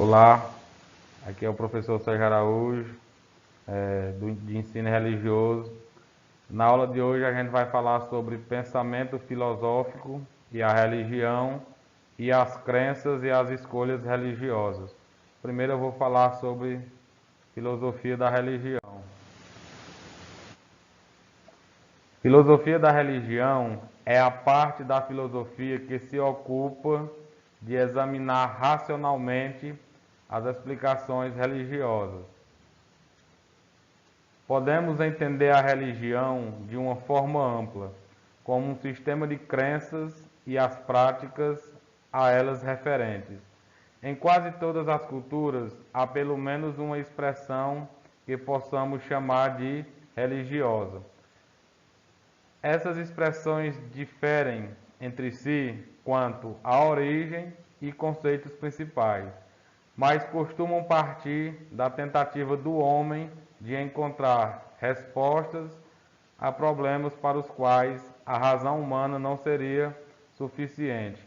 Olá, aqui é o professor Sérgio Araújo, de ensino religioso. Na aula de hoje a gente vai falar sobre pensamento filosófico e a religião e as crenças e as escolhas religiosas. Primeiro eu vou falar sobre filosofia da religião. Filosofia da religião é a parte da filosofia que se ocupa de examinar racionalmente as explicações religiosas. Podemos entender a religião de uma forma ampla, como um sistema de crenças e as práticas a elas referentes. Em quase todas as culturas, há pelo menos uma expressão que possamos chamar de religiosa. Essas expressões diferem entre si quanto à origem e conceitos principais, mas costumam partir da tentativa do homem de encontrar respostas a problemas para os quais a razão humana não seria suficiente.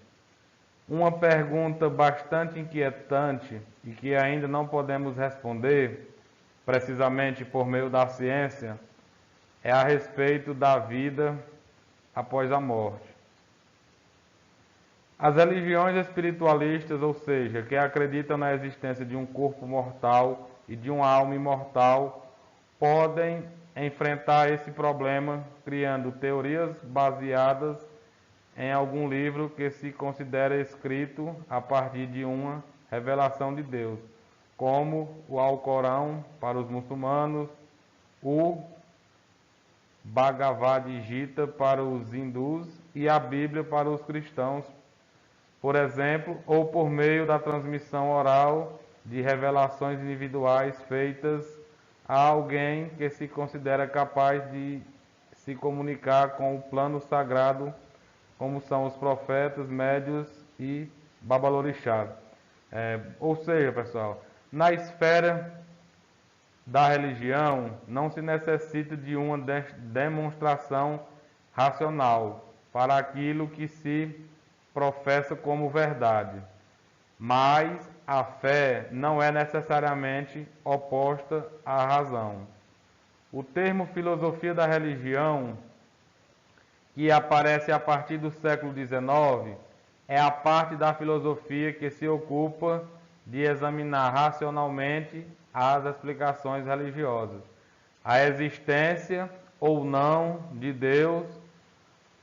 Uma pergunta bastante inquietante e que ainda não podemos responder, precisamente por meio da ciência, é a respeito da vida após a morte. As religiões espiritualistas, ou seja, que acreditam na existência de um corpo mortal e de uma alma imortal, podem enfrentar esse problema criando teorias baseadas em algum livro que se considera escrito a partir de uma revelação de Deus, como o Alcorão para os muçulmanos, o Bhagavad Gita para os hindus e a Bíblia para os cristãos, por exemplo, ou por meio da transmissão oral de revelações individuais feitas a alguém que se considera capaz de se comunicar com o plano sagrado, como são os profetas, médios e babalorixás. Ou seja, pessoal, na esfera da religião não se necessita de uma demonstração racional para aquilo que se professa como verdade, mas a fé não é necessariamente oposta à razão. O termo filosofia da religião, que aparece a partir do século XIX, é a parte da filosofia que se ocupa de examinar racionalmente as explicações religiosas. A existência ou não de Deus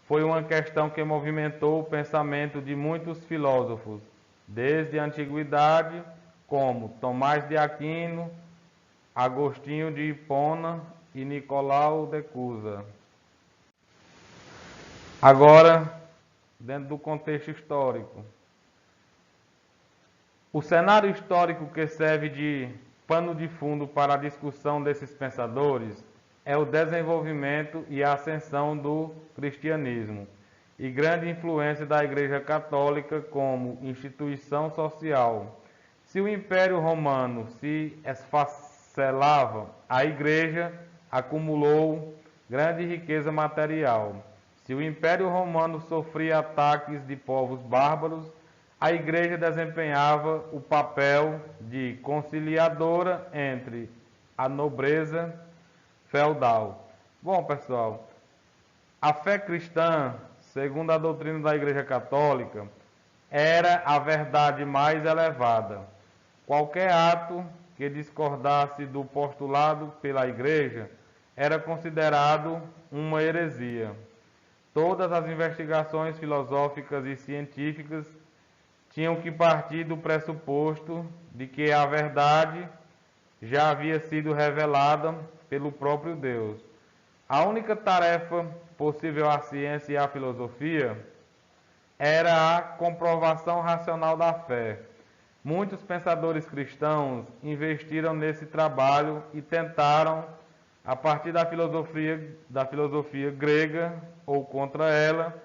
foi uma questão que movimentou o pensamento de muitos filósofos, desde a antiguidade, como Tomás de Aquino, Agostinho de Hipona e Nicolau de Cusa. Agora, dentro do contexto histórico, o cenário histórico que serve de pano de fundo para a discussão desses pensadores é o desenvolvimento e a ascensão do cristianismo e grande influência da Igreja Católica como instituição social. Se o Império Romano se esfacelava, a Igreja acumulou grande riqueza material. Se o Império Romano sofria ataques de povos bárbaros, a Igreja desempenhava o papel de conciliadora entre a nobreza feudal. Bom, pessoal, a fé cristã, segundo a doutrina da Igreja Católica, era a verdade mais elevada. Qualquer ato que discordasse do postulado pela Igreja era considerado uma heresia. Todas as investigações filosóficas e científicas tinham que partir do pressuposto de que a verdade já havia sido revelada pelo próprio Deus. A única tarefa possível à ciência e à filosofia era a comprovação racional da fé. Muitos pensadores cristãos investiram nesse trabalho e tentaram, a partir da filosofia grega ou contra ela,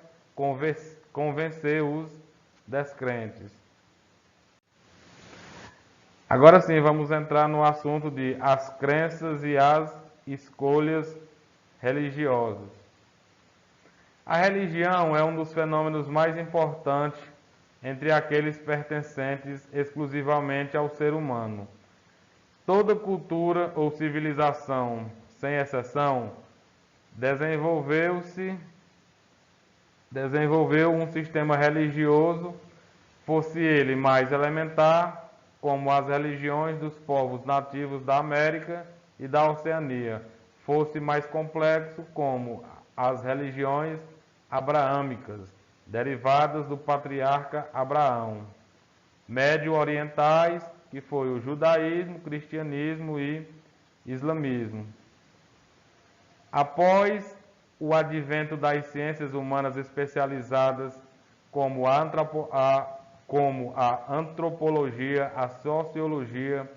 convencer os descrentes. Agora sim, vamos entrar no assunto de as crenças e as escolhas religiosas. A religião é um dos fenômenos mais importantes entre aqueles pertencentes exclusivamente ao ser humano. Toda cultura ou civilização, sem exceção, desenvolveu um sistema religioso, fosse ele mais elementar, como as religiões dos povos nativos da América e da Oceania, fosse mais complexo, como as religiões abraâmicas, derivadas do patriarca Abraão, médio-orientais, que foi o judaísmo, cristianismo e islamismo. Após o advento das ciências humanas especializadas como a antropologia, a sociologia,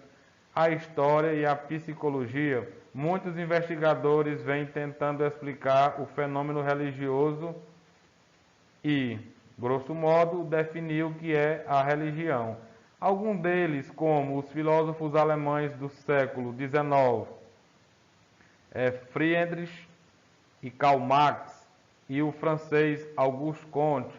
a história e a psicologia, muitos investigadores vêm tentando explicar o fenômeno religioso e, grosso modo, definir o que é a religião. Alguns deles, como os filósofos alemães do século XIX, Friedrich e Karl Marx, e o francês Auguste Comte,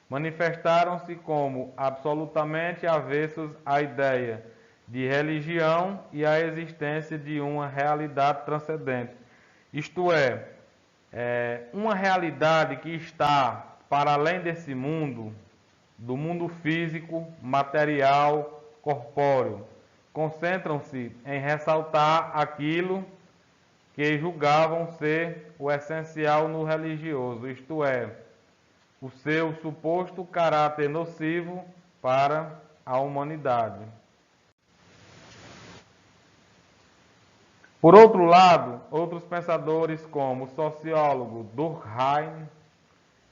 manifestaram-se como absolutamente avessos à ideia de religião e à existência de uma realidade transcendente, isto é, uma realidade que está para além desse mundo, do mundo físico, material, corpóreo. Concentram-se em ressaltar aquilo que julgavam ser o essencial no religioso, isto é, o seu suposto caráter nocivo para a humanidade. Por outro lado, outros pensadores como o sociólogo Durkheim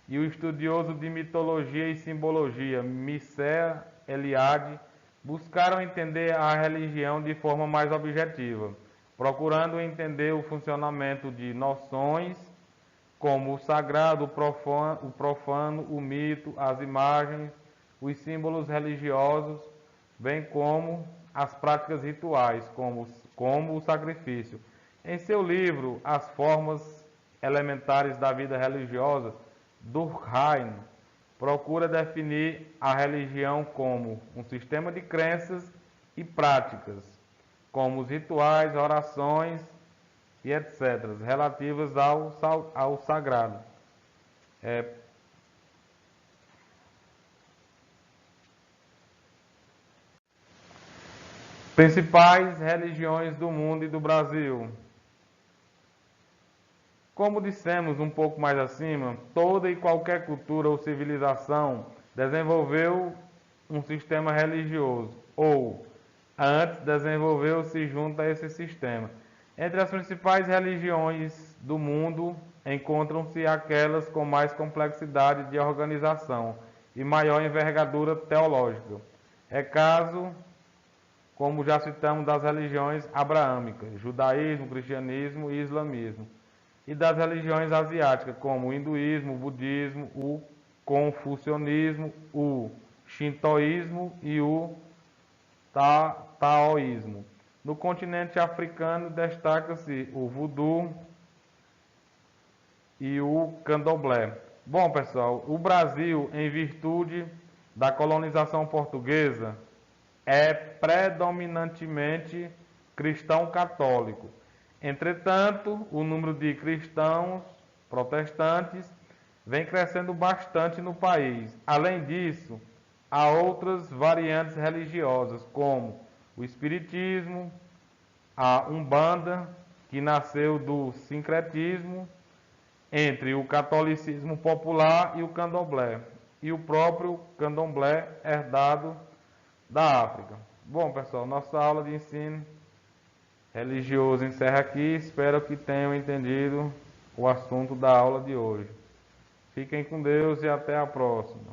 e o estudioso de mitologia e simbologia Mircea Eliade buscaram entender a religião de forma mais objetiva, procurando entender o funcionamento de noções como o sagrado, o profano, o mito, as imagens, os símbolos religiosos, bem como as práticas rituais, como o sacrifício. Em seu livro, As Formas Elementares da Vida Religiosa, Durkheim procura definir a religião como um sistema de crenças e práticas, como os rituais, orações e etc., relativas ao sagrado. Principais religiões do mundo e do Brasil. Como dissemos um pouco mais acima, toda e qualquer cultura ou civilização desenvolveu um sistema religioso, ou antes desenvolveu-se junto a esse sistema. Entre as principais religiões do mundo encontram-se aquelas com mais complexidade de organização e maior envergadura teológica. É caso, como já citamos, das religiões abraâmicas, judaísmo, cristianismo e islamismo, e das religiões asiáticas, como o hinduísmo, o budismo, o confucionismo, o shintoísmo e o taoísmo. No continente africano destaca-se o voodoo e o candomblé. Bom, pessoal, o Brasil, em virtude da colonização portuguesa, é predominantemente cristão católico. Entretanto, o número de cristãos protestantes vem crescendo bastante no país. Além disso, há outras variantes religiosas, como o espiritismo, a Umbanda, que nasceu do sincretismo entre o catolicismo popular e o candomblé, e o próprio candomblé herdado da África. Bom, pessoal, nossa aula de ensino religioso encerra aqui. Espero que tenham entendido o assunto da aula de hoje. Fiquem com Deus e até a próxima.